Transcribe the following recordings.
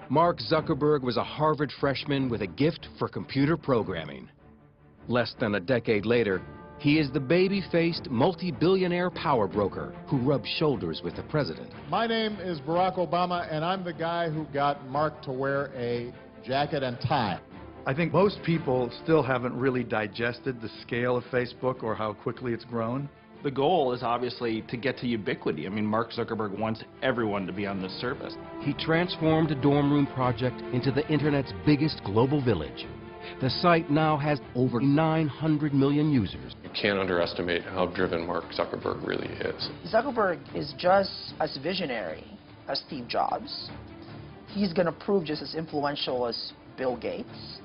Mark Zuckerberg was a Harvard freshman with a gift for computer programming. Less than a decade later, he is the baby-faced, multi-billionaire power broker who rubs shoulders with the president. My name is Barack Obama, and I'm the guy who got Mark to wear a jacket and tie. I think most people still haven't really digested the scale of Facebook or how quickly it's grown. The goal is obviously to get to ubiquity. I mean, Mark Zuckerberg wants everyone to be on this service. He transformed a dorm room project into the Internet's biggest global village. The site now has over 900 million users. You can't underestimate how driven Mark Zuckerberg really is. Zuckerberg is just as visionary as Steve Jobs. He's going to prove just as influential as Bill Gates.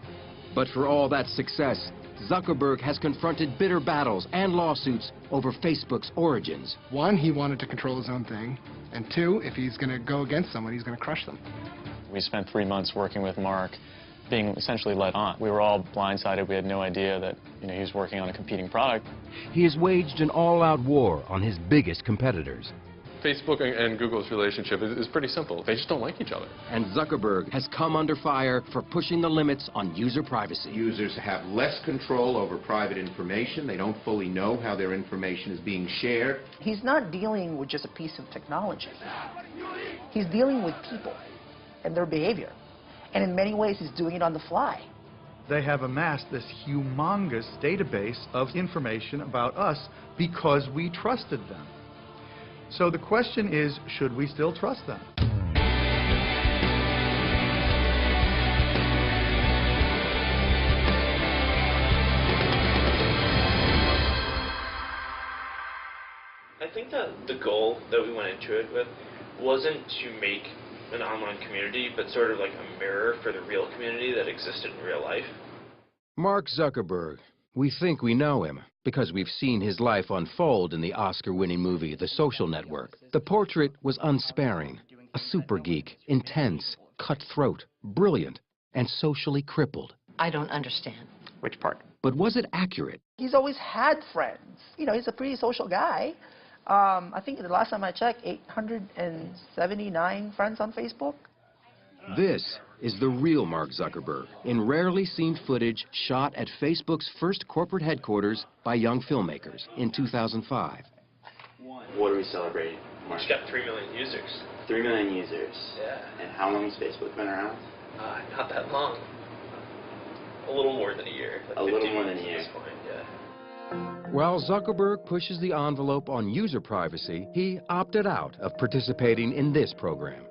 But for all that success, Zuckerberg has confronted bitter battles and lawsuits over Facebook's origins. One, he wanted to control his own thing, and two, if he's going to go against someone, he's going to crush them. We spent 3 months working with Mark, being essentially led on. We were all blindsided. We had no idea that, he was working on a competing product. He has waged an all-out war on his biggest competitors. Facebook and Google's relationship is pretty simple. They just don't like each other. And Zuckerberg has come under fire for pushing the limits on user privacy. Users have less control over private information. They don't fully know how their information is being shared. He's not dealing with just a piece of technology. He's dealing with people and their behavior. And in many ways, he's doing it on the fly. They have amassed this humongous database of information about us because we trusted them. So the question is, should we still trust them? I think that the goal that we went into it with wasn't to make an online community, but sort of like a mirror for the real community that existed in real life. Mark Zuckerberg. We think we know him because we've seen his life unfold in the Oscar-winning movie The Social Network. The portrait was unsparing, a super geek, intense, cutthroat, brilliant, and socially crippled. I don't understand. Which part? But was it accurate? He's always had friends. He's a pretty social guy. I think the last time I checked, 879 friends on Facebook. This is the real Mark Zuckerberg in rarely seen footage shot at Facebook's first corporate headquarters by young filmmakers in 2005. What are we celebrating, Mark? It's got 3 million users. 3 million users. Yeah. And how long has Facebook been around? Not that long. A little more than a year. Like a little more than a year. At this point, yeah. While Zuckerberg pushes the envelope on user privacy, he opted out of participating in this program.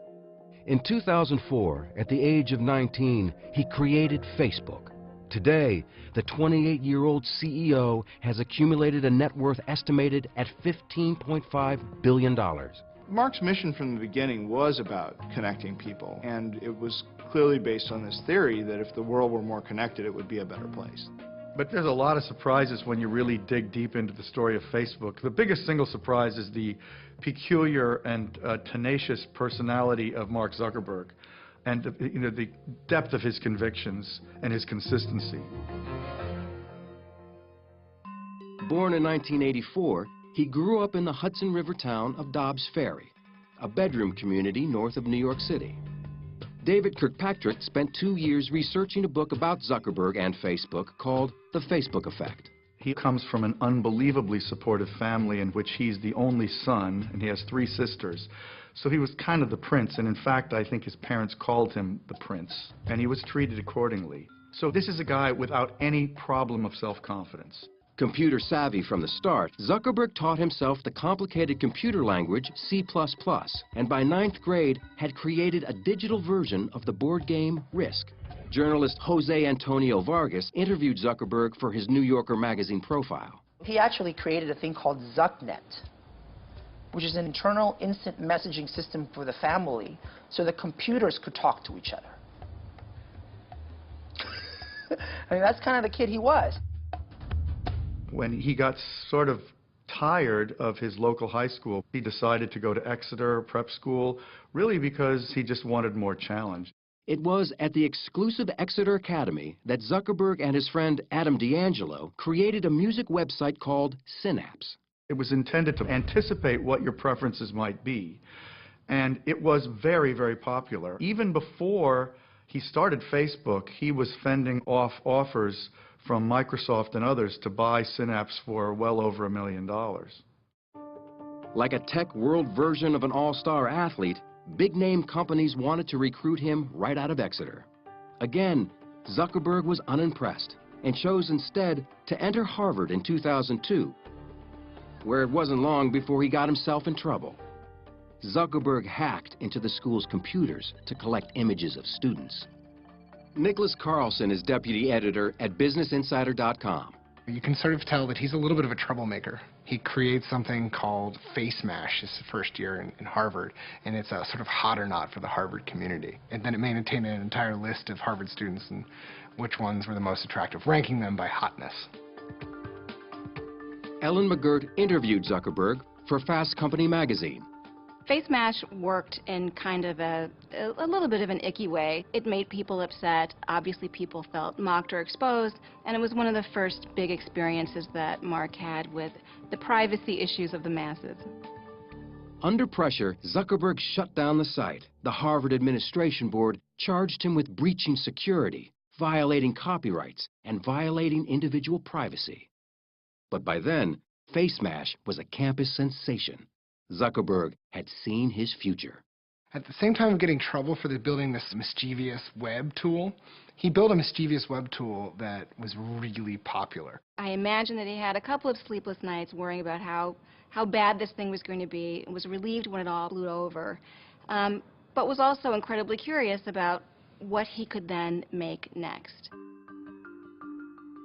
In 2004, at the age of 19, he created Facebook. Today, the 28-year-old CEO has accumulated a net worth estimated at $15.5 billion. Mark's mission from the beginning was about connecting people, and it was clearly based on this theory that if the world were more connected, it would be a better place. But there's a lot of surprises when you really dig deep into the story of Facebook. The biggest single surprise is the peculiar and tenacious personality of Mark Zuckerberg and the depth of his convictions and his consistency. Born in 1984, he grew up in the Hudson River town of Dobbs Ferry, a bedroom community north of New York City. David Kirkpatrick spent 2 years researching a book about Zuckerberg and Facebook called The Facebook Effect. He comes from an unbelievably supportive family in which he's the only son, and he has 3 sisters. So he was kind of the prince, and in fact, I think his parents called him the prince, and he was treated accordingly. So this is a guy without any problem of self-confidence. Computer savvy from the start, Zuckerberg taught himself the complicated computer language C++, and by 9th grade had created a digital version of the board game Risk. Journalist Jose Antonio Vargas interviewed Zuckerberg for his New Yorker magazine profile. He actually created a thing called ZuckNet, which is an internal instant messaging system for the family so the computers could talk to each other. I mean, that's kind of the kid he was. When he got sort of tired of his local high school, he decided to go to Exeter prep school, really because he just wanted more challenge. It was at the exclusive Exeter Academy that Zuckerberg and his friend Adam D'Angelo created a music website called Synapse. It was intended to anticipate what your preferences might be. And it was very, very popular. Even before he started Facebook, he was fending off offers from Microsoft and others to buy Synapse for well over $1 million. Like a tech world version of an all-star athlete, big-name companies wanted to recruit him right out of Exeter. Again, Zuckerberg was unimpressed and chose instead to enter Harvard in 2002, where it wasn't long before he got himself in trouble. Zuckerberg hacked into the school's computers to collect images of students. Nicholas Carlson is deputy editor at BusinessInsider.com. You can sort of tell that he's a little bit of a troublemaker. He creates something called FaceMash his first year in Harvard, and it's a sort of hot or not for the Harvard community. And then it maintained an entire list of Harvard students and which ones were the most attractive, ranking them by hotness. Ellen McGirt interviewed Zuckerberg for Fast Company magazine. FaceMash worked in kind of a little bit of an icky way. It made people upset. Obviously, people felt mocked or exposed, and it was one of the first big experiences that Mark had with the privacy issues of the masses. Under pressure, Zuckerberg shut down the site. The Harvard Administration Board charged him with breaching security, violating copyrights, and violating individual privacy. But by then, FaceMash was a campus sensation. Zuckerberg had seen his future. At the same time of getting trouble for building this mischievous web tool, he built a mischievous web tool that was really popular. I imagine that he had a couple of sleepless nights worrying about how bad this thing was going to be, and was relieved when it all blew over, but was also incredibly curious about what he could then make next.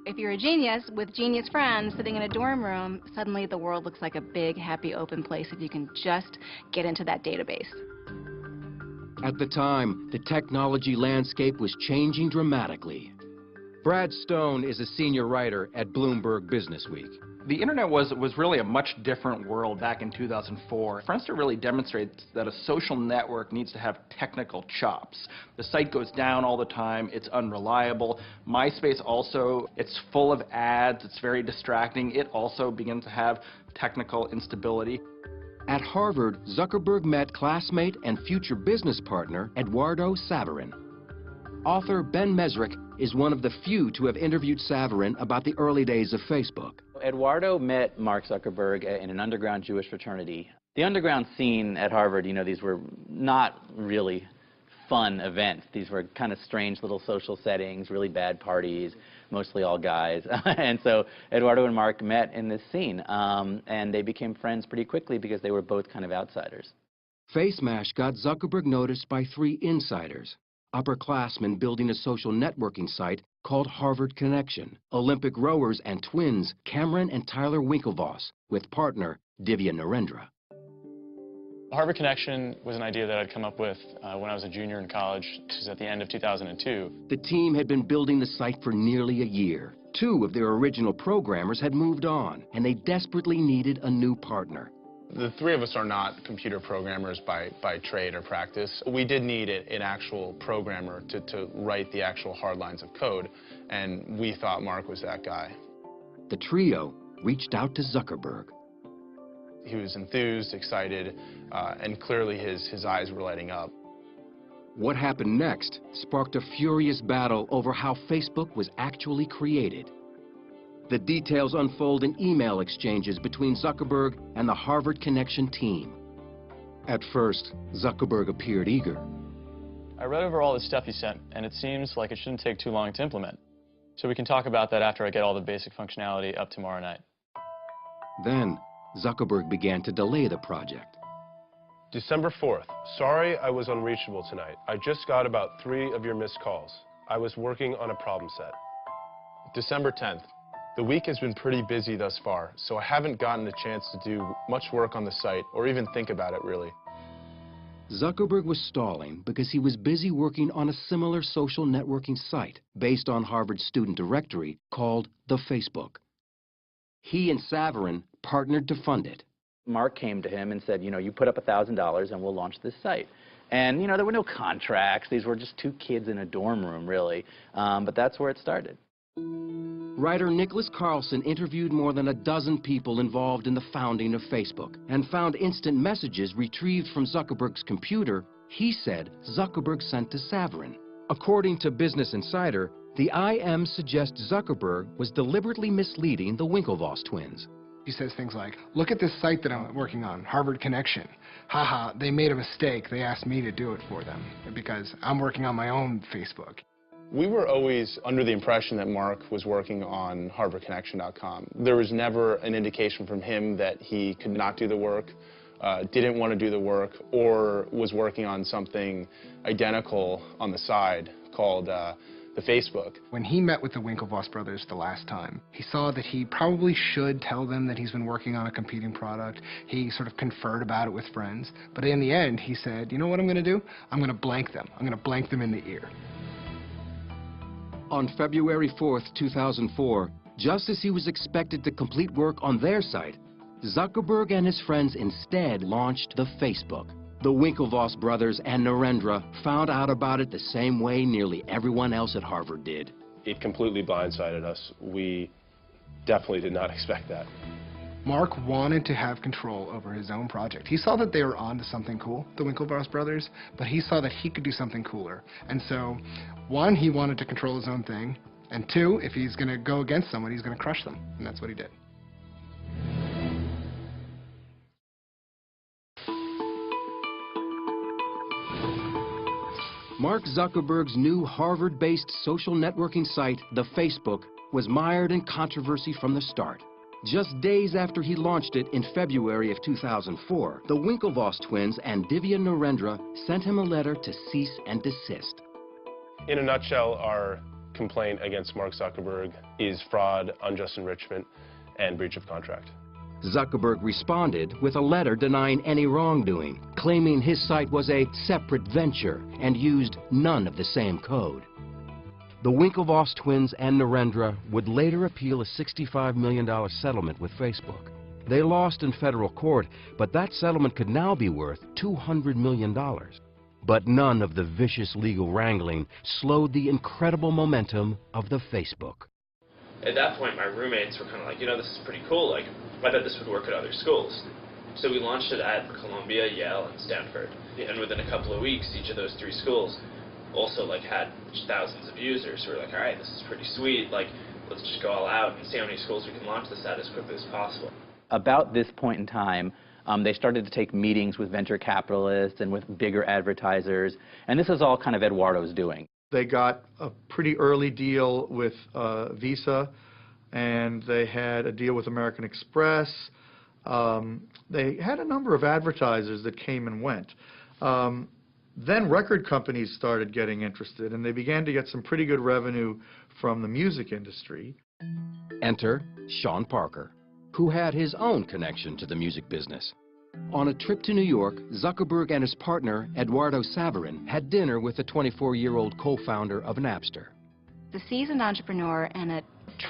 If you're a genius with genius friends sitting in a dorm room, suddenly the world looks like a big, happy, open place if you can just get into that database. At the time, the technology landscape was changing dramatically. Brad Stone is a senior writer at Bloomberg Businessweek. The internet was really a much different world back in 2004. Friendster really demonstrates that a social network needs to have technical chops. The site goes down all the time, it's unreliable. MySpace also, it's full of ads, it's very distracting. It also begins to have technical instability. At Harvard, Zuckerberg met classmate and future business partner Eduardo Saverin. Author Ben Mesrick is one of the few to have interviewed Saverin about the early days of Facebook. Eduardo met Mark Zuckerberg in an underground Jewish fraternity. The underground scene at Harvard, you know, these were not really fun events. These were kind of strange little social settings, really bad parties, mostly all guys. And so Eduardo and Mark met in this scene, and they became friends pretty quickly because they were both kind of outsiders. FaceMash got Zuckerberg noticed by 3 insiders. Upperclassmen building a social networking site called Harvard Connection, Olympic rowers and twins Cameron and Tyler Winklevoss, with partner Divya Narendra. Harvard Connection was an idea that I'd come up with when I was a junior in college. This was at the end of 2002. The team had been building the site for nearly a year. 2 of their original programmers had moved on, and they desperately needed a new partner. The 3 of us are not computer programmers by trade or practice. We did need an actual programmer to write the actual hard lines of code, and we thought Mark was that guy. The trio reached out to Zuckerberg. He was enthused, excited, and clearly his eyes were lighting up. What happened next sparked a furious battle over how Facebook was actually created. The details unfold in email exchanges between Zuckerberg and the Harvard Connection team. At first, Zuckerberg appeared eager. I read over all the stuff you sent, and it seems like it shouldn't take too long to implement. So we can talk about that after I get all the basic functionality up tomorrow night. Then, Zuckerberg began to delay the project. December 4th. Sorry I was unreachable tonight. I just got about 3 of your missed calls. I was working on a problem set. December 10th. The week has been pretty busy thus far, so I haven't gotten a chance to do much work on the site or even think about it, really. Zuckerberg was stalling because he was busy working on a similar social networking site based on Harvard's student directory called the Facebook. He and Saverin partnered to fund it. Mark came to him and said, you know, you put up $1,000 and we'll launch this site. And, you know, there were no contracts. These were just two kids in a dorm room, really. But that's where it started. Writer Nicholas Carlson interviewed more than a dozen people involved in the founding of Facebook and found instant messages retrieved from Zuckerberg's computer he said Zuckerberg sent to Saverin. According to Business Insider, the IM suggests Zuckerberg was deliberately misleading the Winklevoss twins. He says things like, look at this site that I'm working on, Harvard Connection. Haha, they made a mistake. They asked me to do it for them because I'm working on my own Facebook. We were always under the impression that Mark was working on HarvardConnection.com. There was never an indication from him that he could not do the work, didn't want to do the work, or was working on something identical on the side called the Facebook. When he met with the Winklevoss brothers the last time, he saw that he probably should tell them that he's been working on a competing product. He sort of conferred about it with friends. But in the end, he said, you know what I'm going to do? I'm going to blank them. I'm going to blank them in the ear. On February 4th, 2004, just as he was expected to complete work on their site, Zuckerberg and his friends instead launched the Facebook. The Winklevoss brothers and Narendra found out about it the same way nearly everyone else at Harvard did. It completely blindsided us. We definitely did not expect that. Mark wanted to have control over his own project. He saw that they were onto something cool, the Winklevoss brothers, but he saw that he could do something cooler. And so, one, he wanted to control his own thing, and two, if he's going to go against someone, he's going to crush them. And that's what he did. Mark Zuckerberg's new Harvard-based social networking site, the Facebook, was mired in controversy from the start. Just days after he launched it in February of 2004, the Winklevoss twins and Divya Narendra sent him a letter to cease and desist. In a nutshell, our complaint against Mark Zuckerberg is fraud, unjust enrichment, and breach of contract. Zuckerberg responded with a letter denying any wrongdoing, claiming his site was a separate venture and used none of the same code. The Winklevoss twins and Narendra would later appeal a $65 million settlement with Facebook. They lost in federal court, but that settlement could now be worth $200 million. But none of the vicious legal wrangling slowed the incredible momentum of the Facebook. At that point, my roommates were kind of like, you know, this is pretty cool. Like, I bet this would work at other schools. So we launched it at Columbia, Yale, and Stanford. And within a couple of weeks, each of those three schools also like had thousands of users. So we're like, all right, this is pretty sweet. Like, let's just go all out and see how many schools we can launch this at as quickly as possible. About this point in time, they started to take meetings with venture capitalists and with bigger advertisers. And this is all kind of Eduardo's doing. They got a pretty early deal with Visa, and they had a deal with American Express. They had a number of advertisers that came and went. Then record companies started getting interested, and they began to get some pretty good revenue from the music industry. Enter Sean Parker, who had his own connection to the music business. On a trip to New York, Zuckerberg and his partner, Eduardo Saverin, had dinner with the 24-year-old co-founder of Napster. The seasoned entrepreneur and a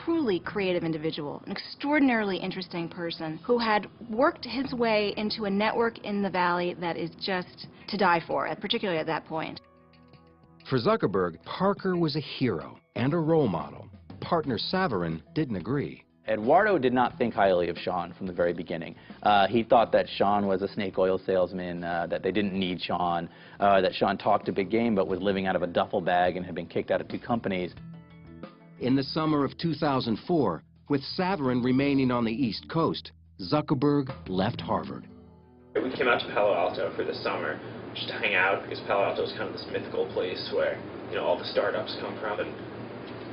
truly creative individual, an extraordinarily interesting person who had worked his way into a network in the Valley that is just to die for, particularly at that point. For Zuckerberg, Parker was a hero and a role model. Partner Saverin didn't agree. Eduardo did not think highly of Sean from the very beginning. He thought that Sean was a snake oil salesman, that they didn't need Sean, that Sean talked a big game but was living out of a duffel bag and had been kicked out of 2 companies. In the summer of 2004, with Saverin remaining on the East Coast, Zuckerberg left Harvard. We came out to Palo Alto for the summer just to hang out because Palo Alto is kind of this mythical place where, you know, all the startups come from, and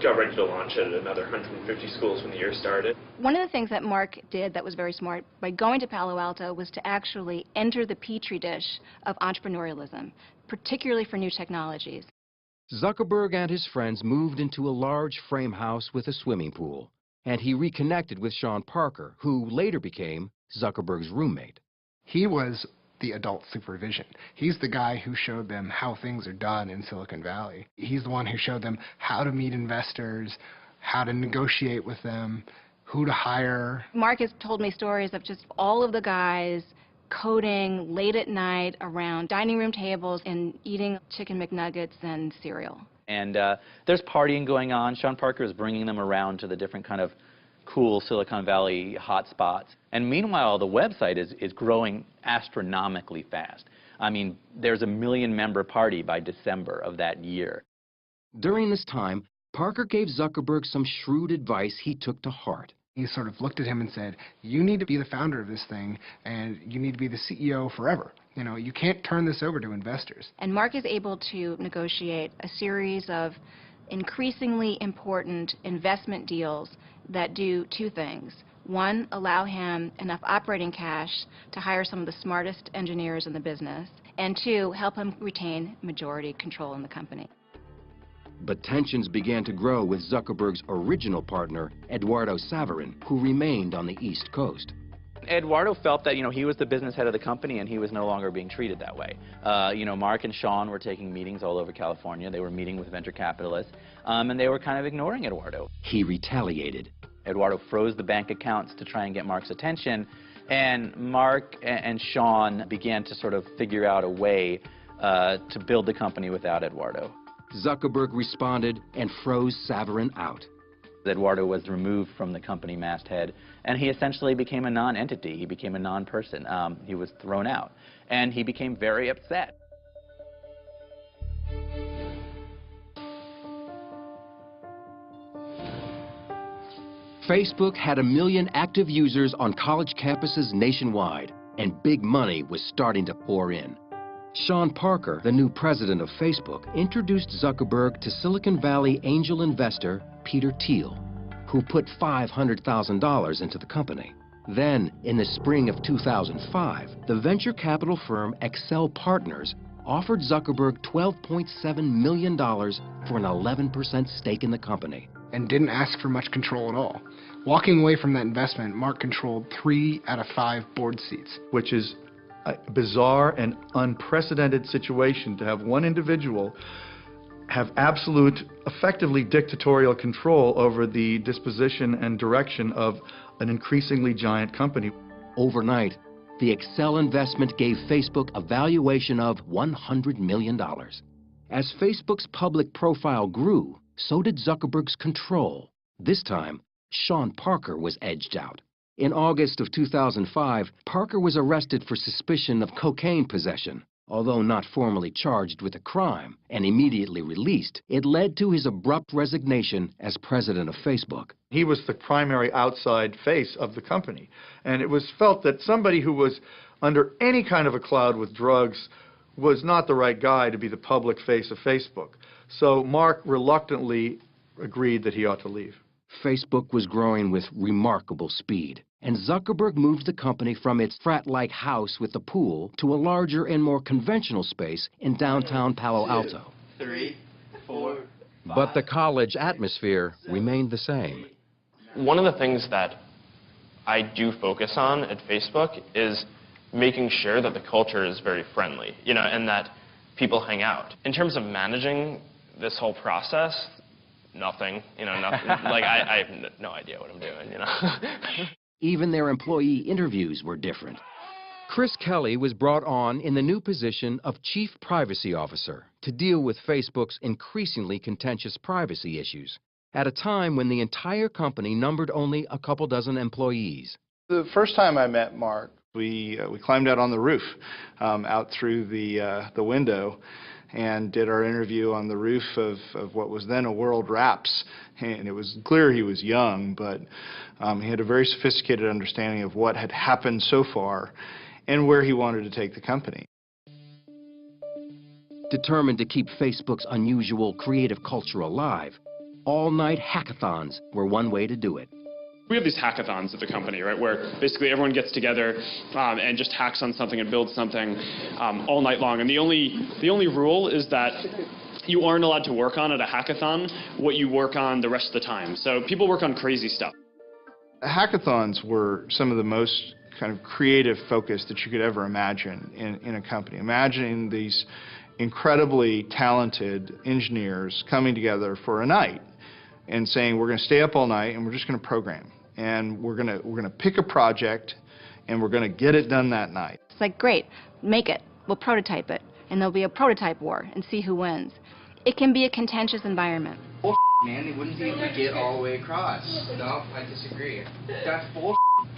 got ready to launch it at another 150 schools when the year started. One of the things that Mark did that was very smart by going to Palo Alto was to actually enter the petri dish of entrepreneurialism, particularly for new technologies. Zuckerberg and his friends moved into a large frame house with a swimming pool, and he reconnected with Sean Parker, who later became Zuckerberg's roommate. He was the adult supervision. He's the guy who showed them how things are done in Silicon Valley. He's the one who showed them how to meet investors, how to negotiate with them, who to hire. Mark has told me stories of just all of the guys coding late at night around dining room tables and eating chicken McNuggets and cereal. And there's partying going on. Sean Parker is bringing them around to the different kind of cool Silicon Valley hotspots. And meanwhile, the website is growing astronomically fast. I mean, there's a 1 million-member party by December of that year. During this time, Parker gave Zuckerberg some shrewd advice he took to heart. He sort of looked at him and said, you need to be the founder of this thing, and you need to be the CEO forever. You know, you can't turn this over to investors. And Mark is able to negotiate a series of increasingly important investment deals that do two things. One, allow him enough operating cash to hire some of the smartest engineers in the business, and two, help him retain majority control in the company. But tensions began to grow with Zuckerberg's original partner, Eduardo Saverin, who remained on the East Coast. Eduardo felt that, he was the business head of the company and he was no longer being treated that way. Mark and Sean were taking meetings all over California. They were meeting with venture capitalists, and they were kind of ignoring Eduardo. He retaliated. Eduardo froze the bank accounts to try and get Mark's attention, and Mark and Sean began to sort of figure out a way to build the company without Eduardo. Zuckerberg responded and froze Saverin out. Eduardo was removed from the company masthead, and he essentially became a non-entity. He became a non-person. He was thrown out, and he became very upset. Facebook had 1 million active users on college campuses nationwide, and big money was starting to pour in. Sean Parker, the new president of Facebook, introduced Zuckerberg to Silicon Valley angel investor Peter Thiel, who put $500,000 into the company. Then, in the spring of 2005, the venture capital firm Excel Partners offered Zuckerberg $12.7 million for an 11% stake in the company. And didn't ask for much control at all. Walking away from that investment, Mark controlled 3 out of 5 board seats. Which is a bizarre and unprecedented situation to have one individual have absolute, effectively dictatorial control over the disposition and direction of an increasingly giant company. Overnight, the Excel investment gave Facebook a valuation of $100 million. As Facebook's public profile grew, so did Zuckerberg's control. This time, Sean Parker was edged out. In August of 2005, Parker was arrested for suspicion of cocaine possession. Although not formally charged with a crime and immediately released, it led to his abrupt resignation as president of Facebook. He was the primary outside face of the company, and it was felt that somebody who was under any kind of a cloud with drugs was not the right guy to be the public face of Facebook. So Mark reluctantly agreed that he ought to leave. Facebook was growing with remarkable speed, and Zuckerberg moved the company from its frat-like house with the pool to a larger and more conventional space in downtown Palo Alto. 3, 4, 5. But the college atmosphere remained the same. One of the things that I do focus on at Facebook is making sure that the culture is very friendly, and that people hang out. In terms of managing this whole process, nothing, nothing. Like, I have no idea what I'm doing, Even their employee interviews were different. Chris Kelly was brought on in the new position of Chief Privacy Officer to deal with Facebook's increasingly contentious privacy issues, at a time when the entire company numbered only a couple dozen employees. The first time I met Mark, we climbed out on the roof, out through the window, and did our interview on the roof of what was then a World Wraps. And it was clear he was young, but he had a very sophisticated understanding of what had happened so far and where he wanted to take the company. Determined to keep Facebook's unusual creative culture alive, all-night hackathons were one way to do it. We have these hackathons at the company, right, where basically everyone gets together and just hacks on something and builds something all night long. And the only rule is that you aren't allowed to work on at a hackathon what you work on the rest of the time. So people work on crazy stuff. Hackathons were some of the most kind of creative focus that you could ever imagine in a company. Imagining these incredibly talented engineers coming together for a night and saying, we're going to stay up all night and we're just going to program. And we're going to pick a project and we're going to get it done that night. It's like, great, make it. We'll prototype it. And there'll be a prototype war and see who wins. It can be a contentious environment. Bull, man, they wouldn't be able to get all the way across. No, I disagree. That's bull.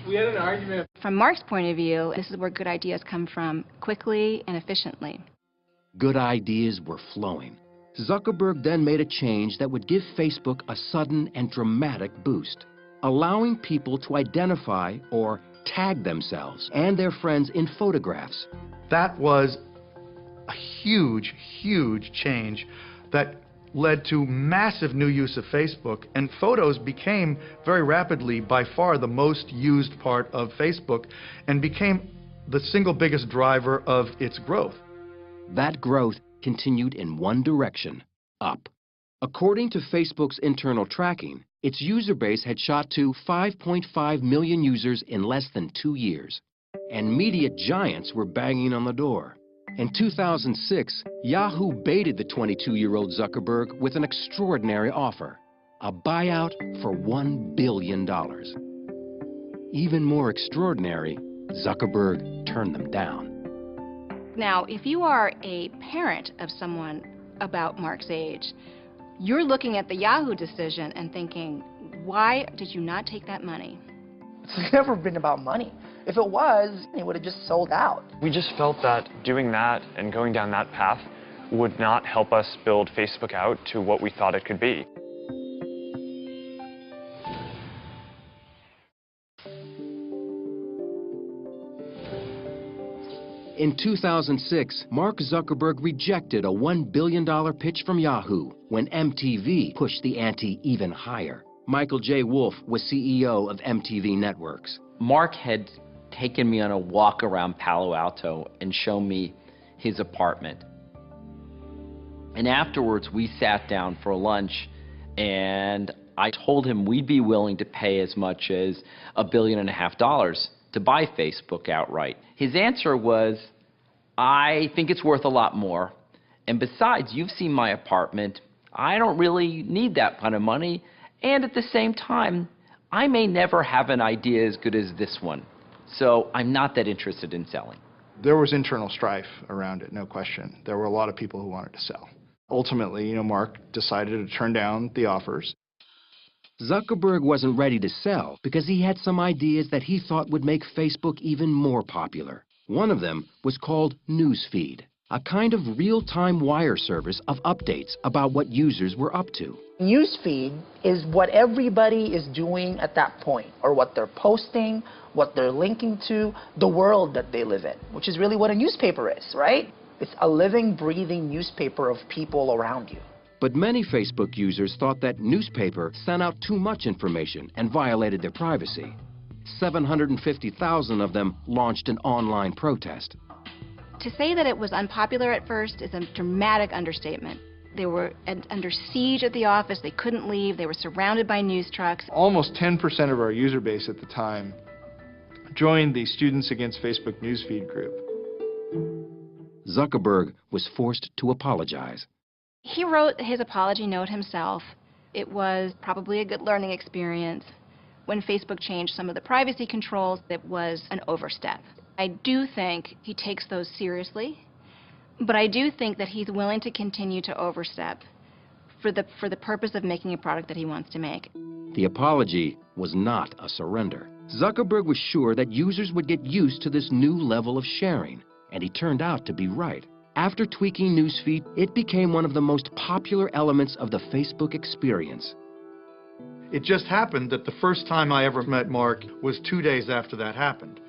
We had an argument. From Mark's point of view, this is where good ideas come from quickly and efficiently. Good ideas were flowing. Zuckerberg then made a change that would give Facebook a sudden and dramatic boost, allowing people to identify or tag themselves and their friends in photographs. That was a huge, huge change that led to massive new use of Facebook, and photos became very rapidly by far the most used part of Facebook and became the single biggest driver of its growth. That growth continued in one direction, up. According to Facebook's internal tracking, its user base had shot to 5.5 million users in less than 2 years. And media giants were banging on the door. In 2006, Yahoo baited the 22-year-old Zuckerberg with an extraordinary offer, a buyout for $1 billion. Even more extraordinary, Zuckerberg turned them down. Now, if you are a parent of someone about Mark's age, you're looking at the Yahoo decision and thinking, why did you not take that money? It's never been about money. If it was, it would have just sold out. We just felt that doing that and going down that path would not help us build Facebook out to what we thought it could be. In 2006, Mark Zuckerberg rejected a $1 billion pitch from Yahoo when MTV pushed the ante even higher. Michael J. Wolff was CEO of MTV Networks. Mark had taken me on a walk around Palo Alto and shown me his apartment. And afterwards, we sat down for lunch, and I told him we'd be willing to pay as much as $1.5 billion to buy Facebook outright. His answer was, I think it's worth a lot more. And besides, you've seen my apartment. I don't really need that kind of money. And at the same time, I may never have an idea as good as this one. So I'm not that interested in selling. There was internal strife around it, no question. There were a lot of people who wanted to sell. Ultimately, Mark decided to turn down the offers. Zuckerberg wasn't ready to sell because he had some ideas that he thought would make Facebook even more popular. One of them was called Newsfeed, a kind of real-time wire service of updates about what users were up to. Newsfeed is what everybody is doing at that point, or what they're posting, what they're linking to, the world that they live in, which is really what a newspaper is, right? It's a living, breathing newspaper of people around you. But many Facebook users thought that newspaper sent out too much information and violated their privacy. 750,000 of them launched an online protest. To say that it was unpopular at first is a dramatic understatement. They were under siege at the office. They couldn't leave. They were surrounded by news trucks. Almost 10% of our user base at the time joined the Students Against Facebook Newsfeed group. Zuckerberg was forced to apologize. He wrote his apology note himself. It was probably a good learning experience. When Facebook changed some of the privacy controls, it was an overstep. I do think he takes those seriously, but I do think that he's willing to continue to overstep for the purpose of making a product that he wants to make. The apology was not a surrender. Zuckerberg was sure that users would get used to this new level of sharing, and he turned out to be right. After tweaking Newsfeed, it became one of the most popular elements of the Facebook experience. It just happened that the first time I ever met Mark was 2 days after that happened.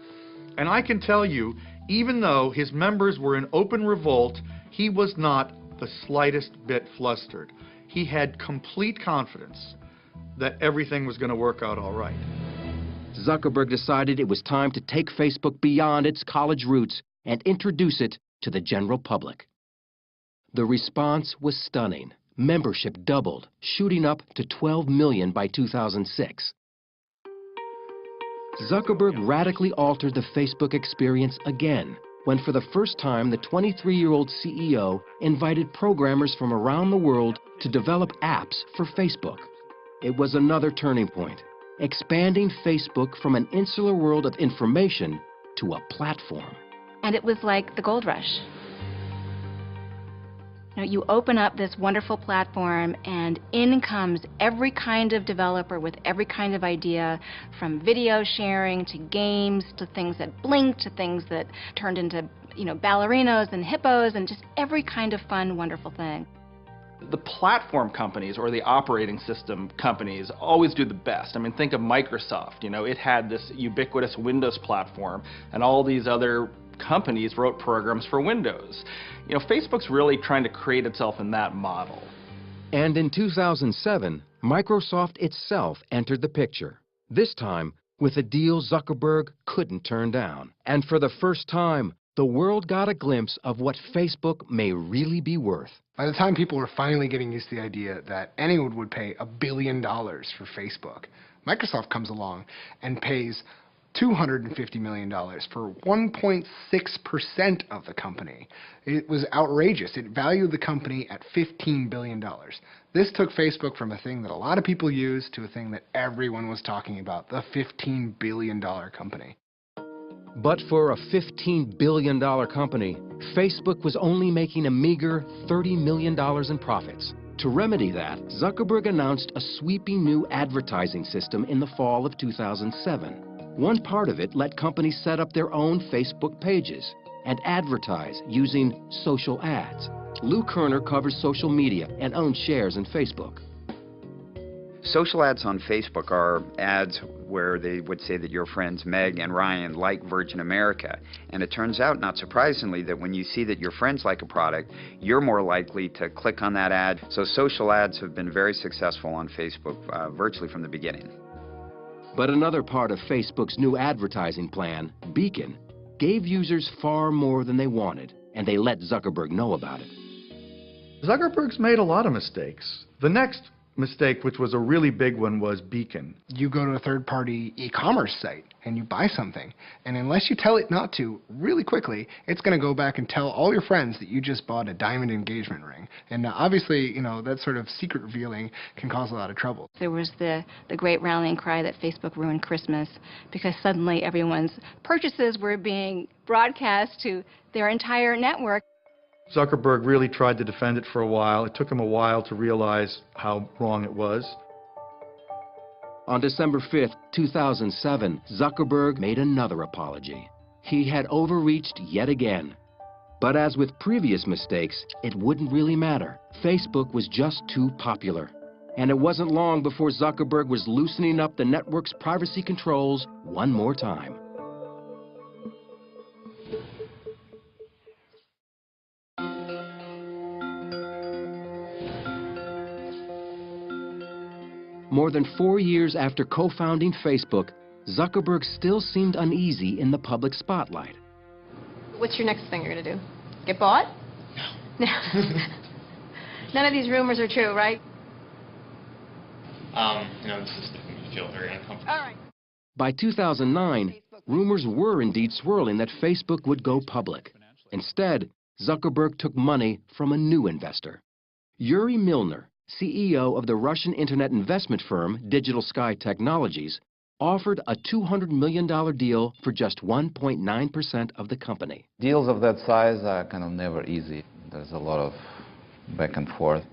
And I can tell you, even though his members were in open revolt, he was not the slightest bit flustered. He had complete confidence that everything was going to work out all right. Zuckerberg decided it was time to take Facebook beyond its college roots and introduce it to the general public. The response was stunning. Membership doubled, shooting up to 12 million by 2006. Zuckerberg radically altered the Facebook experience again, when for the first time the 23-year-old CEO invited programmers from around the world to develop apps for Facebook. It was another turning point, expanding Facebook from an insular world of information to a platform. And it was like the gold rush. You know, you open up this wonderful platform and in comes every kind of developer with every kind of idea, from video sharing to games to things that blinked to things that turned into, you know, ballerinos and hippos and just every kind of fun, wonderful thing. The platform companies or the operating system companies always do the best. I mean, think of Microsoft. You know, it had this ubiquitous Windows platform, and all these other companies wrote programs for Windows. You know, Facebook's really trying to create itself in that model. And in 2007, Microsoft itself entered the picture, this time with a deal Zuckerberg couldn't turn down. And for the first time, the world got a glimpse of what Facebook may really be worth. By the time people were finally getting used to the idea that anyone would pay $1 billion for Facebook, Microsoft comes along and pays $250 million for 1.6% of the company. It was outrageous. It valued the company at $15 billion. This took Facebook from a thing that a lot of people use to a thing that everyone was talking about, the $15 billion company. But for a $15 billion company, Facebook was only making a meager $30 million in profits. To remedy that, Zuckerberg announced a sweeping new advertising system in the fall of 2007. One part of it let companies set up their own Facebook pages and advertise using social ads. Lou Kerner covers social media and owns shares in Facebook. Social ads on Facebook are ads where they would say that your friends Meg and Ryan like Virgin America. And it turns out, not surprisingly, that when you see that your friends like a product, you're more likely to click on that ad. So social ads have been very successful on Facebook virtually from the beginning. But another part of Facebook's new advertising plan, Beacon, gave users far more than they wanted, and they let Zuckerberg know about it. Zuckerberg's made a lot of mistakes. The next mistake, which was a really big one, was Beacon. You go to a third-party e-commerce site and you buy something, and unless you tell it not to really quickly, it's going to go back and tell all your friends that you just bought a diamond engagement ring. And obviously, you know, that sort of secret revealing can cause a lot of trouble. There was the great rallying cry that Facebook ruined Christmas because suddenly everyone's purchases were being broadcast to their entire network. Zuckerberg really tried to defend it for a while. It took him a while to realize how wrong it was. On December 5th, 2007, Zuckerberg made another apology. He had overreached yet again. But as with previous mistakes, it wouldn't really matter. Facebook was just too popular. And it wasn't long before Zuckerberg was loosening up the network's privacy controls one more time. More than 4 years after co-founding Facebook, Zuckerberg still seemed uneasy in the public spotlight. What's your next thing you're going to do? Get bought? No. None of these rumors are true, right? You know, this is making me feel very uncomfortable. All right. By 2009, rumors were indeed swirling that Facebook would go public. Instead, Zuckerberg took money from a new investor. Yuri Milner, CEO of the Russian internet investment firm Digital Sky Technologies, offered a $200 million deal for just 1.9% of the company. Deals of that size are kind of never easy. There's a lot of back and forth.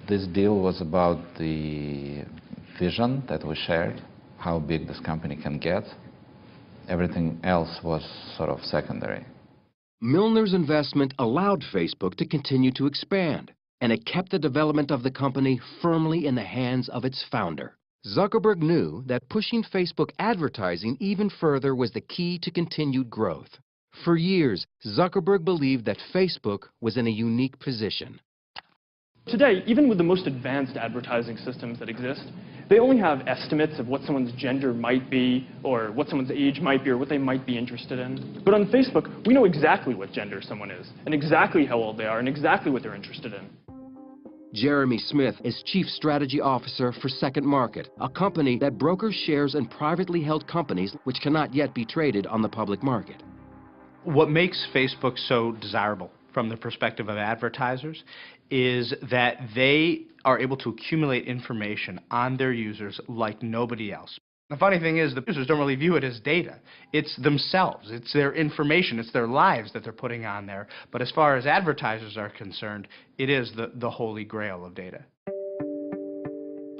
This deal was about the vision that we shared, how big this company can get. Everything else was sort of secondary. Milner's investment allowed Facebook to continue to expand, and it kept the development of the company firmly in the hands of its founder. Zuckerberg knew that pushing Facebook advertising even further was the key to continued growth. For years, Zuckerberg believed that Facebook was in a unique position. Today, even with the most advanced advertising systems that exist, they only have estimates of what someone's gender might be, or what someone's age might be, or what they might be interested in. But on Facebook, we know exactly what gender someone is, and exactly how old they are, and exactly what they're interested in. Jeremy Smith is Chief Strategy Officer for Second Market, a company that brokers shares in privately held companies which cannot yet be traded on the public market. What makes Facebook so desirable from the perspective of advertisers is that they are able to accumulate information on their users like nobody else. The funny thing is, the users don't really view it as data. It's themselves. It's their information. It's their lives that they're putting on there. But as far as advertisers are concerned, it is the holy grail of data.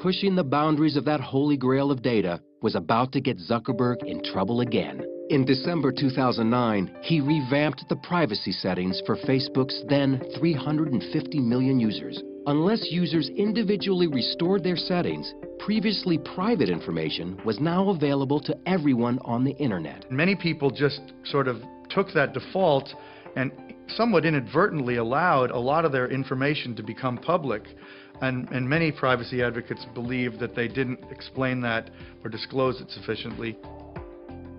Pushing the boundaries of that holy grail of data was about to get Zuckerberg in trouble again. In December 2009, he revamped the privacy settings for Facebook's then 350 million users. Unless users individually restored their settings, previously private information was now available to everyone on the internet. Many people just sort of took that default and somewhat inadvertently allowed a lot of their information to become public. And many privacy advocates believe that they didn't explain that or disclose it sufficiently.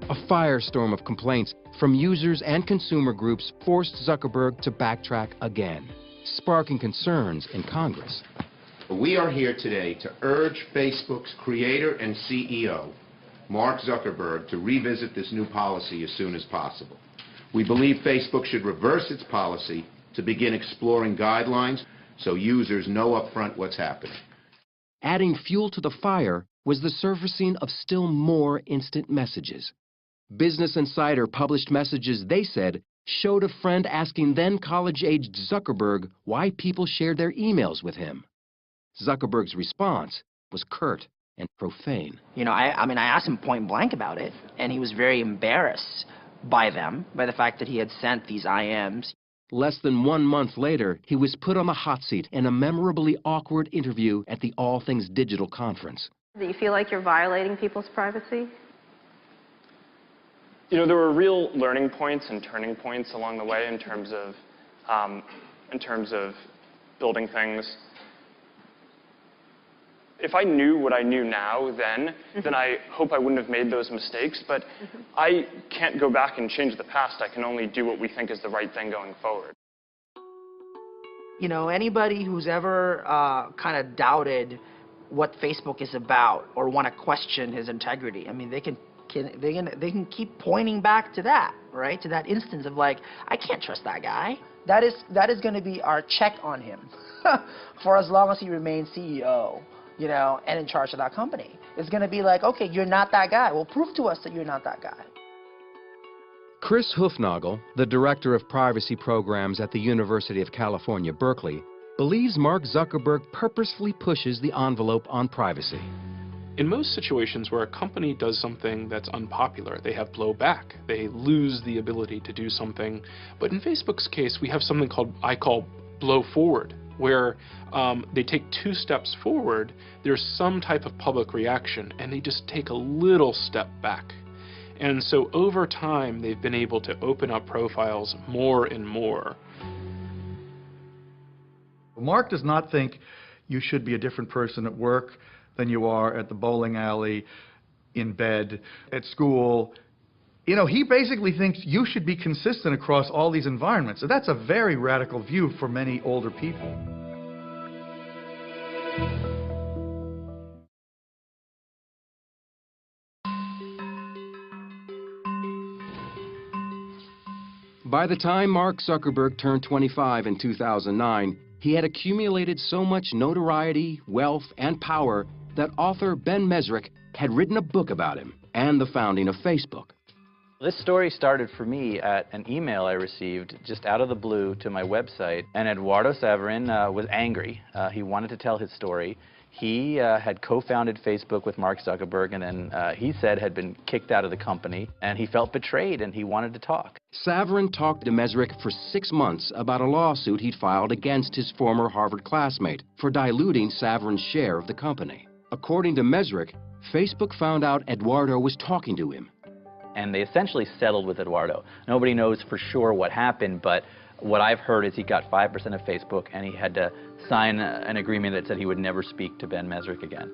A firestorm of complaints from users and consumer groups forced Zuckerberg to backtrack again, sparking concerns in Congress. We are here today to urge Facebook's creator and CEO, Mark Zuckerberg, to revisit this new policy as soon as possible. We believe Facebook should reverse its policy to begin exploring guidelines so users know upfront what's happening. Adding fuel to the fire was the surfacing of still more instant messages. Business Insider published messages they said showed a friend asking then college-aged Zuckerberg why people shared their emails with him. Zuckerberg's response was curt and profane. You know, I mean, I asked him point blank about it, and he was very embarrassed by the fact that he had sent these IMs. Less than 1 month later, he was put on the hot seat in a memorably awkward interview at the All Things Digital conference. Do you feel like you're violating people's privacy? You know, there were real learning points and turning points along the way in terms of building things. If I knew what I knew now then I hope I wouldn't have made those mistakes. But I can't go back and change the past. I can only do what we think is the right thing going forward. You know, anybody who's ever kind of doubted what Facebook is about or want to question his integrity, I mean, they can keep pointing back to that, right? To that instance of like, I can't trust that guy. That is going to be our check on him for as long as he remains CEO, you know, and in charge of that company. It's going to be like, okay, you're not that guy. Well, prove to us that you're not that guy. Chris Hufnagel, the director of privacy programs at the University of California, Berkeley, believes Mark Zuckerberg purposefully pushes the envelope on privacy. In most situations where a company does something that's unpopular, they have blowback. They lose the ability to do something. But in Facebook's case, we have something I call blow forward, where they take 2 steps forward, there's some type of public reaction, and they just take a little step back. And so over time, they've been able to open up profiles more and more. Mark does not think you should be a different person at work than you are at the bowling alley, in bed, at school. You know, he basically thinks you should be consistent across all these environments. So that's a very radical view for many older people. By the time Mark Zuckerberg turned 25 in 2009, he had accumulated so much notoriety, wealth, and power that author Ben Mezrich had written a book about him and the founding of Facebook. This story started for me at an email I received just out of the blue to my website, and Eduardo Saverin was angry. He wanted to tell his story. He had co-founded Facebook with Mark Zuckerberg, and then he said had been kicked out of the company, and he felt betrayed, and he wanted to talk. Saverin talked to Mezrich for 6 months about a lawsuit he'd filed against his former Harvard classmate for diluting Saverin's share of the company. According to Mezrich, Facebook found out Eduardo was talking to him. And they essentially settled with Eduardo. Nobody knows for sure what happened, but what I've heard is he got 5% of Facebook, and he had to sign an agreement that said he would never speak to Ben Mezrich again.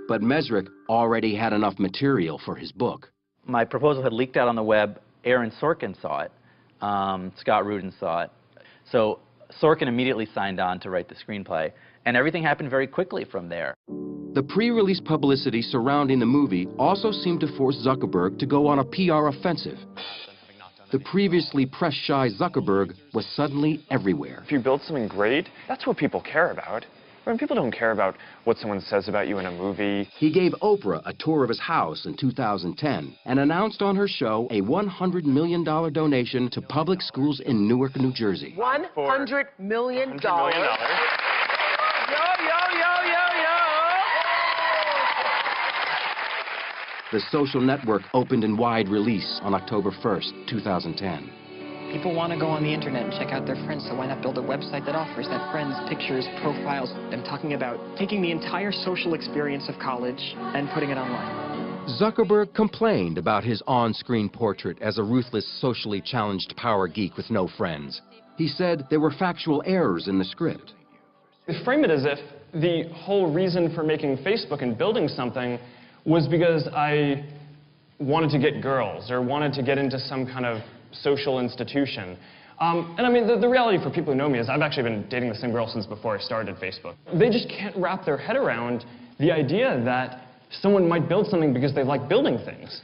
But Mezrich already had enough material for his book. My proposal had leaked out on the web. Aaron Sorkin saw it. Scott Rudin saw it. So Sorkin immediately signed on to write the screenplay, and everything happened very quickly from there. The pre-release publicity surrounding the movie also seemed to force Zuckerberg to go on a PR offensive. The previously press-shy Zuckerberg was suddenly everywhere. If you build something great, that's what people care about. When people don't care about what someone says about you in a movie. He gave Oprah a tour of his house in 2010 and announced on her show a $100 million donation to public schools in Newark, New Jersey. $100 million. $100 million. The social network opened in wide release on October 1st, 2010. People want to go on the internet and check out their friends, so why not build a website that offers that friends, pictures, profiles? I'm talking about taking the entire social experience of college and putting it online. Zuckerberg complained about his on-screen portrait as a ruthless, socially challenged power geek with no friends. He said there were factual errors in the script. They frame it as if the whole reason for making Facebook and building something was because I wanted to get girls or wanted to get into some kind of social institution. And I mean, the reality for people who know me is I've actually been dating the same girl since before I started Facebook. They just can't wrap their head around the idea that someone might build something because they like building things.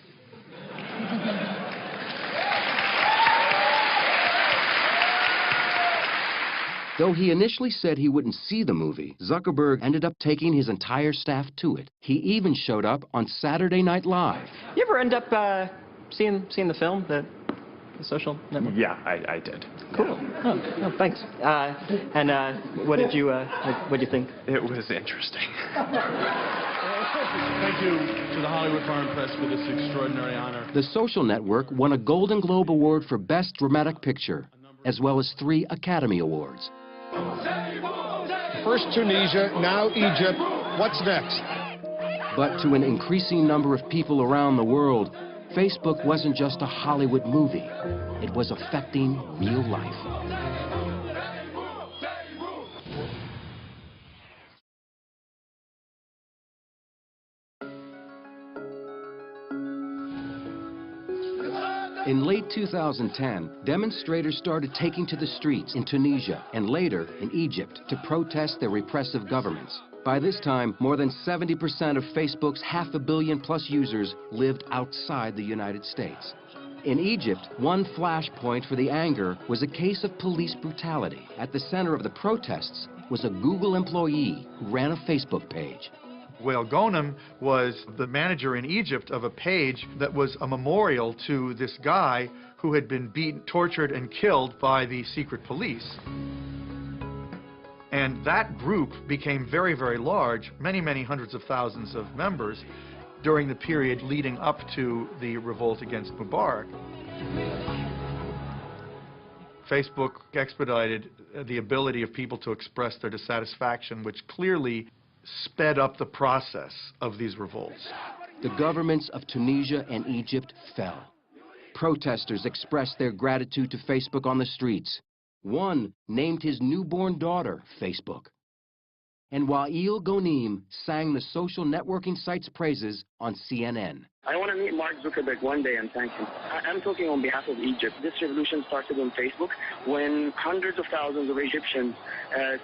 Though he initially said he wouldn't see the movie, Zuckerberg ended up taking his entire staff to it. He even showed up on Saturday Night Live. You ever end up seeing the film, the Social Network? Yeah, I did. Cool. Oh, thanks. And what did you think? It was interesting. Thank you to the Hollywood Foreign Press for this extraordinary honor. The Social Network won a Golden Globe Award for Best Dramatic Picture, as well as 3 Academy Awards. First Tunisia, now Egypt. What's next? But to an increasing number of people around the world, Facebook wasn't just a Hollywood movie. It was affecting real life. In late 2010, demonstrators started taking to the streets in Tunisia and later in Egypt to protest their repressive governments. By this time, more than 70% of Facebook's 500 million+ users lived outside the United States. In Egypt, one flashpoint for the anger was a case of police brutality. At the center of the protests was a Google employee who ran a Facebook page. Wael Ghonim was the manager in Egypt of a page that was a memorial to this guy who had been beaten, tortured, and killed by the secret police. And that group became very, very large, many, many hundreds of thousands of members during the period leading up to the revolt against Mubarak. Facebook expedited the ability of people to express their dissatisfaction, which clearly sped up the process of these revolts. The governments of Tunisia and Egypt fell. Protesters expressed their gratitude to Facebook on the streets. One named his newborn daughter Facebook. And Wael Ghonim sang the social networking site's praises on CNN. I want to meet Mark Zuckerberg one day and thank him. I'm talking on behalf of Egypt. This revolution started on Facebook when hundreds of thousands of Egyptians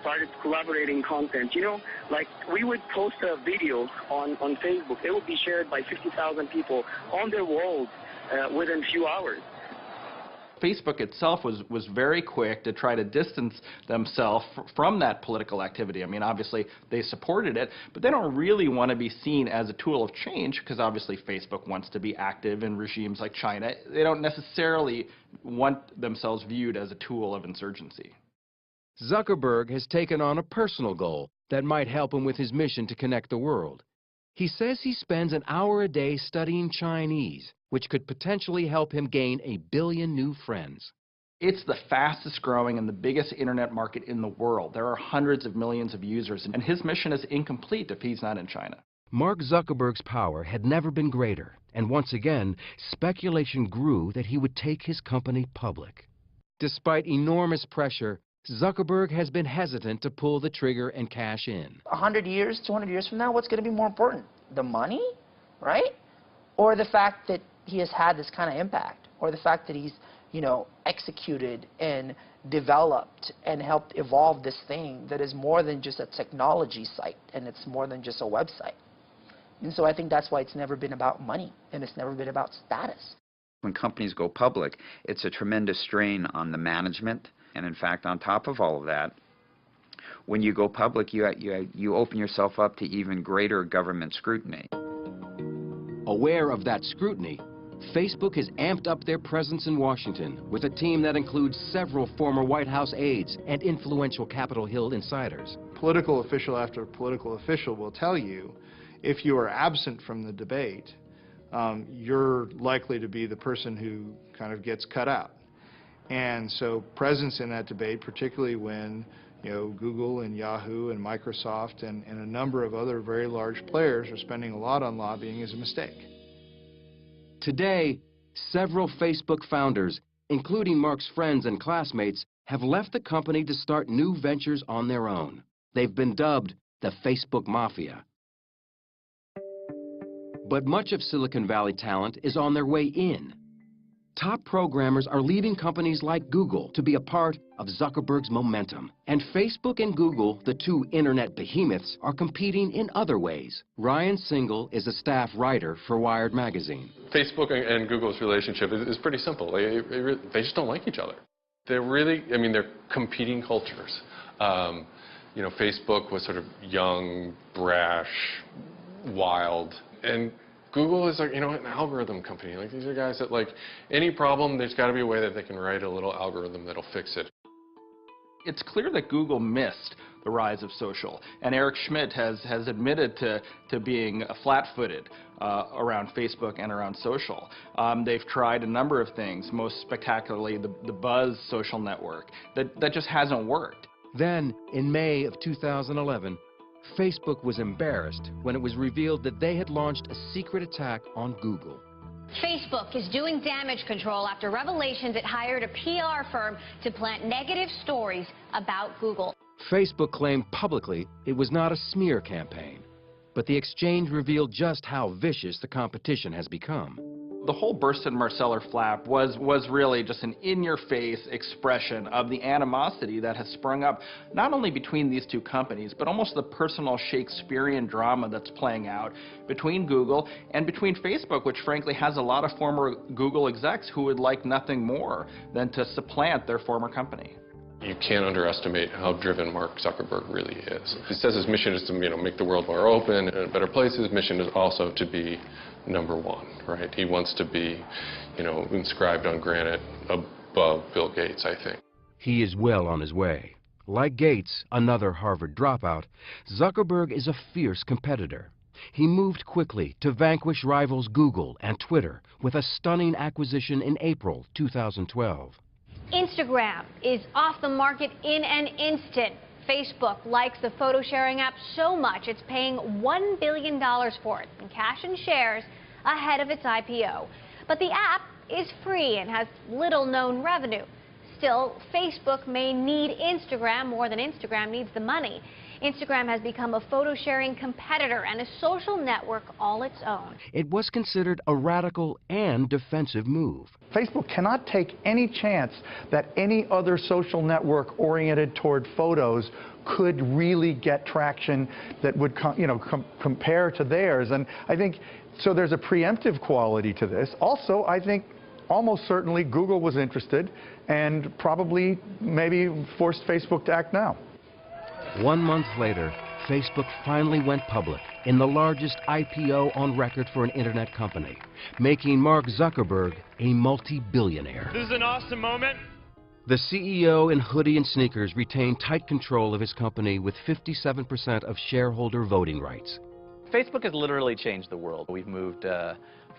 started collaborating content. You know, like we would post a video on Facebook. It would be shared by 50,000 people on their walls within a few hours. Facebook itself was very quick to try to distance themselves from that political activity. I mean, obviously, they supported it, but they don't really want to be seen as a tool of change because obviously Facebook wants to be active in regimes like China. They don't necessarily want themselves viewed as a tool of insurgency. Zuckerberg has taken on a personal goal that might help him with his mission to connect the world. He says he spends an hour a day studying Chinese, which could potentially help him gain 1 billion new friends. It's the fastest growing and the biggest internet market in the world. There are hundreds of millions of users, and his mission is incomplete if he's not in China. Mark Zuckerberg's power had never been greater, and once again, speculation grew that he would take his company public. Despite enormous pressure, Zuckerberg has been hesitant to pull the trigger and cash in. 100 years, 200 years from now, what's going to be more important? The money, right? Or the fact that he has had this kind of impact? Or the fact that he's, executed and developed and helped evolve this thing that is more than just a technology site, and it's more than just a website. And so I think that's why it's never been about money, and it's never been about status. When companies go public, it's a tremendous strain on the management. And in fact, on top of all of that, When you go public, you open yourself up to even greater government scrutiny. Aware of that scrutiny, Facebook has amped up their presence in Washington with a team that includes several former White House aides and influential Capitol Hill insiders. Political official after political official will tell you, if you are absent from the debate, you're likely to be the person who kind of gets cut out. And so presence in that debate, particularly when Google and Yahoo and Microsoft and a number of other very large players are spending a lot on lobbying, is a mistake. Today, several Facebook founders, including Mark's friends and classmates, have left the company to start new ventures on their own. They've been dubbed the Facebook Mafia. But much of Silicon Valley talent is on their way in. Top programmers are leaving companies like Google to be a part of Zuckerberg's momentum. And Facebook and Google, the two internet behemoths, are competing in other ways. Ryan Single is a staff writer for Wired magazine. Facebook and Google's relationship is pretty simple. They just don't like each other. They're really, they're competing cultures. Facebook was sort of young, brash, wild, and Google is like, an algorithm company. Like, these are guys that, like, any problem, there's got to be a way that they can write a little algorithm that'll fix it. It's clear that Google missed the rise of social, and Eric Schmidt has admitted to being flat-footed around Facebook and around social. They've tried a number of things, most spectacularly the Buzz social network. That just hasn't worked. Then, in May of 2011, Facebook was embarrassed when it was revealed that they had launched a secret attack on Google. Facebook is doing damage control after revelations it hired a PR firm to plant negative stories about Google. Facebook claimed publicly it was not a smear campaign, but the exchange revealed just how vicious the competition has become. The whole Burstyn Marsteller flap was really just an in-your-face expression of the animosity that has sprung up not only between these two companies, but almost the personal Shakespearean drama that's playing out between Google and between Facebook, which frankly has a lot of former Google execs who would like nothing more than to supplant their former company. You can't underestimate how driven Mark Zuckerberg really is. He says his mission is to make the world more open and a better place. His mission is also to be number one, right? He wants to be, inscribed on granite above Bill Gates, I think. He is well on his way. Like Gates, another Harvard dropout, Zuckerberg is a fierce competitor. He moved quickly to vanquish rivals Google and Twitter with a stunning acquisition in April 2012. Instagram is off the market in an instant. Facebook likes the photo sharing app so much it's paying $1 billion for it in cash and shares ahead of its IPO. But the app is free and has little known revenue. Still, Facebook may need Instagram more than Instagram needs the money. Instagram has become a photo-sharing competitor and a social network all its own. It was considered a radical and defensive move. Facebook cannot take any chance that any other social network oriented toward photos could really get traction that would compare to theirs. And I think, so there's a preemptive quality to this. Also, I think almost certainly Google was interested and probably maybe forced Facebook to act now. 1 month later, Facebook finally went public in the largest IPO on record for an internet company, making Mark Zuckerberg a multi-billionaire. This is an awesome moment. The CEO in hoodie and sneakers retained tight control of his company with 57% of shareholder voting rights. Facebook has literally changed the world. We've moved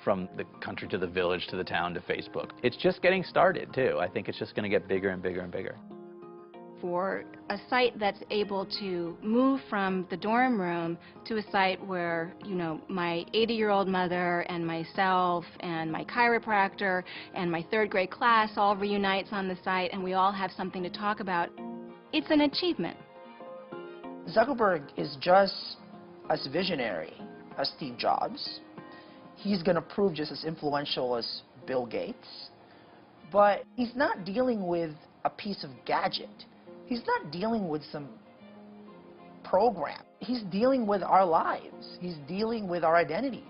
from the country to the village to the town to Facebook. It's just getting started, too. I think it's just going to get bigger and bigger and bigger. For a site that's able to move from the dorm room to a site where, my 80-year-old mother and myself and my chiropractor and my third grade class all reunites on the site and we all have something to talk about, it's an achievement. Zuckerberg is just as visionary as Steve Jobs. He's going to prove just as influential as Bill Gates, but he's not dealing with a piece of gadget. He's not dealing with some program. He's dealing with our lives. He's dealing with our identities.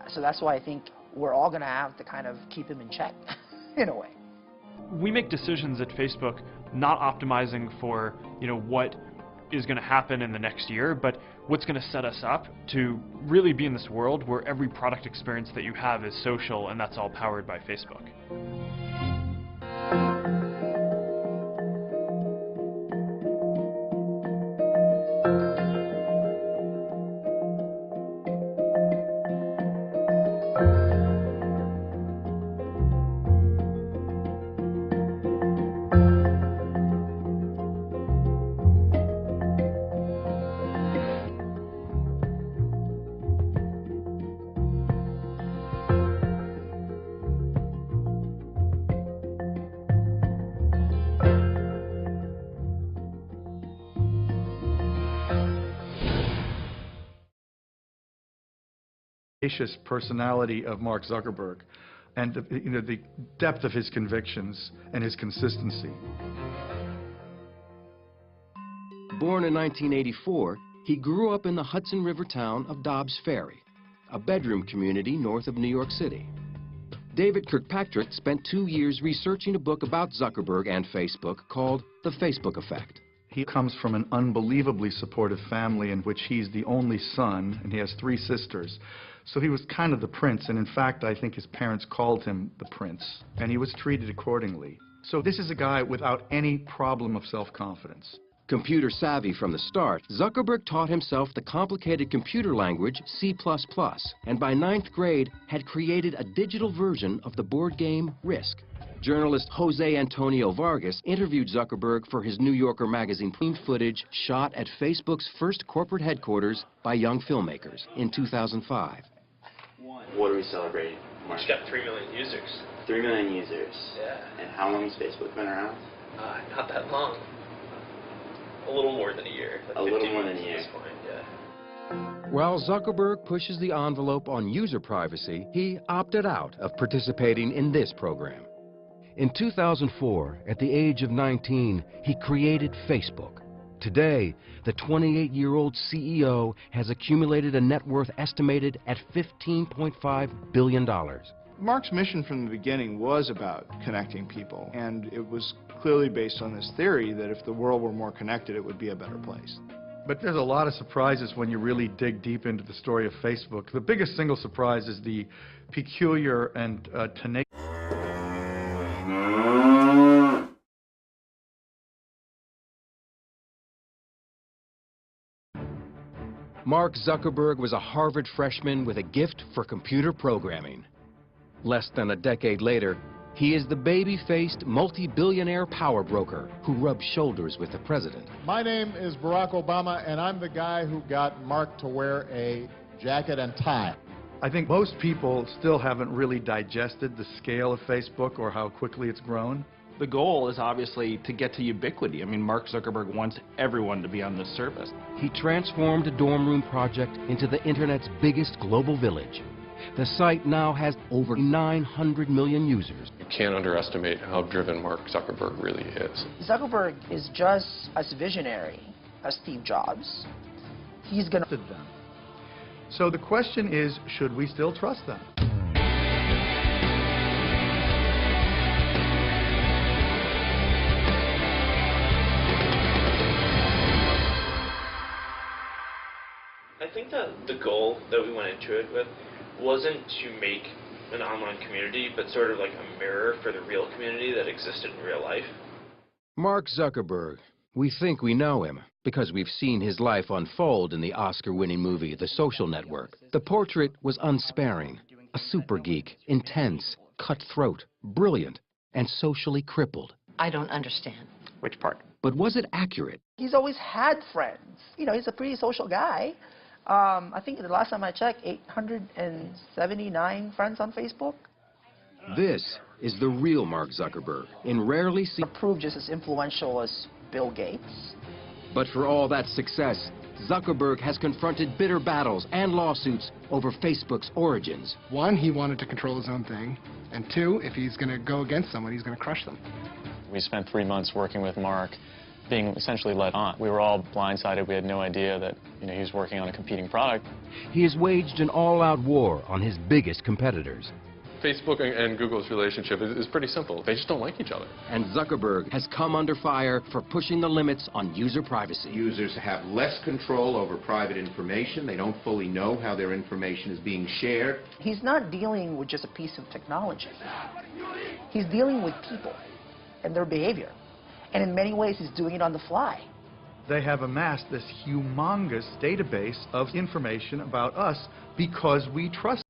So that's why I think we're all going to have to kind of keep him in check, in a way. We make decisions at Facebook not optimizing for, what is going to happen in the next year, but what's going to set us up to really be in this world where every product experience that you have is social, and that's all powered by Facebook. Personality of Mark Zuckerberg and the depth of his convictions and his consistency. Born in 1984, he grew up in the Hudson River town of Dobbs Ferry, a bedroom community north of New York City. David Kirkpatrick spent 2 years researching a book about Zuckerberg and Facebook called The Facebook Effect. He comes from an unbelievably supportive family in which he's the only son, and he has 3 sisters. So he was kind of the prince, and in fact, I think his parents called him the prince, and he was treated accordingly. So this is a guy without any problem of self-confidence. Computer savvy from the start, Zuckerberg taught himself the complicated computer language C++, and by 9th grade had created a digital version of the board game Risk. Journalist Jose Antonio Vargas interviewed Zuckerberg for his New Yorker magazine footage shot at Facebook's first corporate headquarters by young filmmakers in 2005. What are we celebrating? We just got 3 million users. 3 million users. Yeah. And how long has Facebook been around? Not that long. A little more than a year. Like a little more than a year. At this point, yeah. While Zuckerberg pushes the envelope on user privacy, he opted out of participating in this program. In 2004, at the age of 19, he created Facebook. Today, the 28-year-old CEO has accumulated a net worth estimated at $15.5 billion. Mark's mission from the beginning was about connecting people, and it was clearly based on this theory that if the world were more connected, it would be a better place. But there's a lot of surprises when you really dig deep into the story of Facebook. The biggest single surprise is the peculiar and tenacious Mark Zuckerberg was a Harvard freshman with a gift for computer programming. Less than a decade later, he is the baby-faced, multi-billionaire power broker who rubs shoulders with the president. My name is Barack Obama, and I'm the guy who got Mark to wear a jacket and tie. I think most people still haven't really digested the scale of Facebook or how quickly it's grown. The goal is obviously to get to ubiquity. I mean, Mark Zuckerberg wants everyone to be on this service. He transformed a dorm room project into the internet's biggest global village. The site now has over 900 million users. You can't underestimate how driven Mark Zuckerberg really is. Zuckerberg is just as visionary as Steve Jobs. He's going to them. So the question is, should we still trust them? I think that the goal that we went into it with wasn't to make an online community, but sort of like a mirror for the real community that existed in real life. Mark Zuckerberg. We think we know him because we've seen his life unfold in the Oscar-winning movie The Social Network. The portrait was unsparing, a super geek, intense, cutthroat, brilliant, and socially crippled. I don't understand. Which part? But was it accurate? He's always had friends. You know, he's a pretty social guy. I think the last time I checked, 879 friends on Facebook. This is the real Mark Zuckerberg, in rarely seen... Proved just as influential as Bill Gates. But for all that success, Zuckerberg has confronted bitter battles and lawsuits over Facebook's origins. 1, he wanted to control his own thing, and 2, if he's going to go against someone, he's going to crush them. We spent 3 months working with Mark, being essentially led on. We were all blindsided. We had no idea that, he was working on a competing product. He has waged an all-out war on his biggest competitors. Facebook and Google's relationship is pretty simple. They just don't like each other. And Zuckerberg has come under fire for pushing the limits on user privacy. Users have less control over private information. They don't fully know how their information is being shared. He's not dealing with just a piece of technology. He's dealing with people and their behavior. And in many ways, he's doing it on the fly. They have amassed this humongous database of information about us because we trust